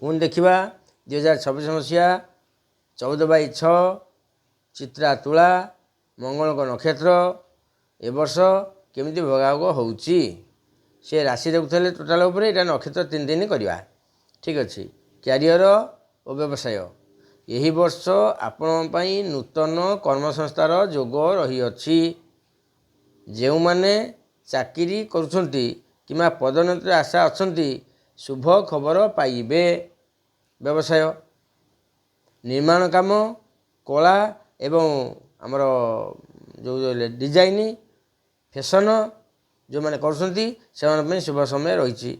ପୁଣି ଦେଖିବା 2026 ମସିହା 14/6 ଚିତ୍ରା ତୁଳା ମଙ୍ଗଳଙ୍କ ନକ୍ଷତ୍ର ଏ ବର୍ଷ କେମିତି ଭୋଗାଭୋଗ ହେଉଛି। ସେ ରାଶି ଦେଖୁଥିଲେ ଟୋଟାଲ ଉପରେ, ଏଇଟା ନକ୍ଷତ୍ର 3 ଦିନ କରିବା। ଠିକ୍ ଅଛି। କ୍ୟାରିୟର ଓ ବ୍ୟବସାୟ, ଏହି ବର୍ଷ ଆପଣଙ୍କ ପାଇଁ ନୂତନ କର୍ମସଂସ୍ଥାର ଯୋଗ ରହିଅଛି। ଯେଉଁମାନେ ଚାକିରି କରୁଛନ୍ତି କିମ୍ବା ପଦୋନ୍ନତିର ଆଶା ଅଛନ୍ତି ଶୁଭ ଖବର ପାଇବେ। ବ୍ୟବସାୟ, ନିର୍ମାଣ କାମ, କଳା ଏବଂ ଆମର ଯେଉଁ ଡିଜାଇନ ଫ୍ୟାସନ ଯେଉଁମାନେ କରୁଛନ୍ତି ସେମାନଙ୍କ ପାଇଁ ଶୁଭ ସମୟ ରହିଛି।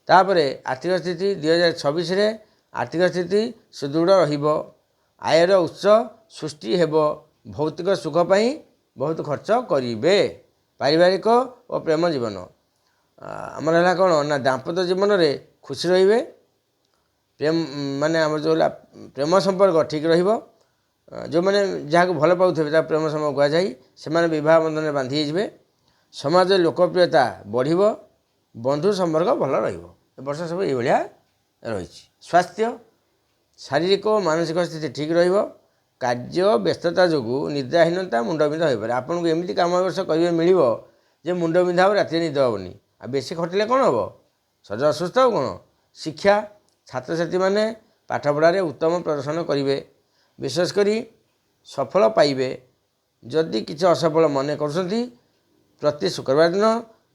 ତାପରେ ଆର୍ଥିକ ସ୍ଥିତି 2026ରେ ଆର୍ଥିକ ସ୍ଥିତି ସୁଦୃଢ଼ ରହିବ। ଆୟର ଉତ୍ସ ସୃଷ୍ଟି ହେବ। ଭୌତିକ ସୁଖ ପାଇଁ ବହୁତ ଖର୍ଚ୍ଚ କରିବେ। ପାରିବାରିକ ଓ ପ୍ରେମ ଜୀବନ, ଆମର ହେଲା କ'ଣ ନା ଦାମ୍ପତ୍ୟ ଜୀବନରେ ଖୁସି ରହିବେ। ମାନେ ଆମର ଯେଉଁ ପ୍ରେମ ସମ୍ପର୍କ ଠିକ୍ ରହିବ। ଯେଉଁମାନେ ଯାହାକୁ ଭଲ ପାଉଥିବେ ତାକୁ ପ୍ରେମ ସମ୍ପର୍କ କୁହାଯାଏ। ସେମାନେ ବିବାହ ବନ୍ଧନରେ ବାନ୍ଧି ହେଇଯିବେ। ସମାଜରେ ଲୋକପ୍ରିୟତା ବଢ଼ିବ। ବନ୍ଧୁ ସମ୍ପର୍କ ଭଲ ରହିବ। ଏ ବର୍ଷ ସବୁ ଏଇଭଳିଆ ରହିଛି। ସ୍ୱାସ୍ଥ୍ୟ, ଶାରୀରିକ ଓ ମାନସିକ ସ୍ଥିତି ଠିକ୍ ରହିବ। କାର୍ଯ୍ୟ ବ୍ୟସ୍ତତା ଯୋଗୁଁ ନିଦ୍ରାହୀନତା ମୁଣ୍ଡବିନ୍ଧା ହୋଇପାରେ। ଆପଣଙ୍କୁ ଏମିତି କାମ ଏ ବର୍ଷ କରିବେ ମିଳିବ ଯେ ମୁଣ୍ଡବିନ୍ଧା ହେବ, ରାତିରେ ନିଦ ହେବନି। ଆଉ ବେଶୀ ଖଟିଲେ କ'ଣ ହେବ? ଶରୀର ଅସୁସ୍ଥ ଆଉ କ'ଣ। ଶିକ୍ଷା, ଛାତ୍ରଛାତ୍ରୀମାନେ ପାଠପଢ଼ାରେ ଉତ୍ତମ ପ୍ରଦର୍ଶନ କରିବେ। ବିଶେଷ କରି ସଫଳ ପାଇବେ। ଯଦି କିଛି ଅସଫଳ ମନେ କରୁଛନ୍ତି ପ୍ରତି ଶୁକ୍ରବାର ଦିନ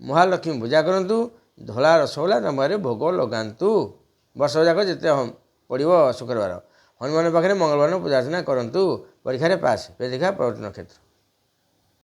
ମହାଲକ୍ଷ୍ମୀ ପୂଜା କରନ୍ତୁ। ଧଳା ରସଗୋଲା ତାଙ୍କ ଭୋଗ ଲଗାନ୍ତୁ। ବର୍ଷ ଯାକ ଯେତେ ପଡ଼ିବ ଶୁକ୍ରବାର। ହନୁମାନ ପାଖରେ ମଙ୍ଗଳବାର ପୂଜା ଅର୍ଚ୍ଚନା କରନ୍ତୁ। ପରୀକ୍ଷାରେ ପାସ୍। ଦେଖିବା ପ୍ରବର୍ତ୍ତନ କ୍ଷେତ୍ର।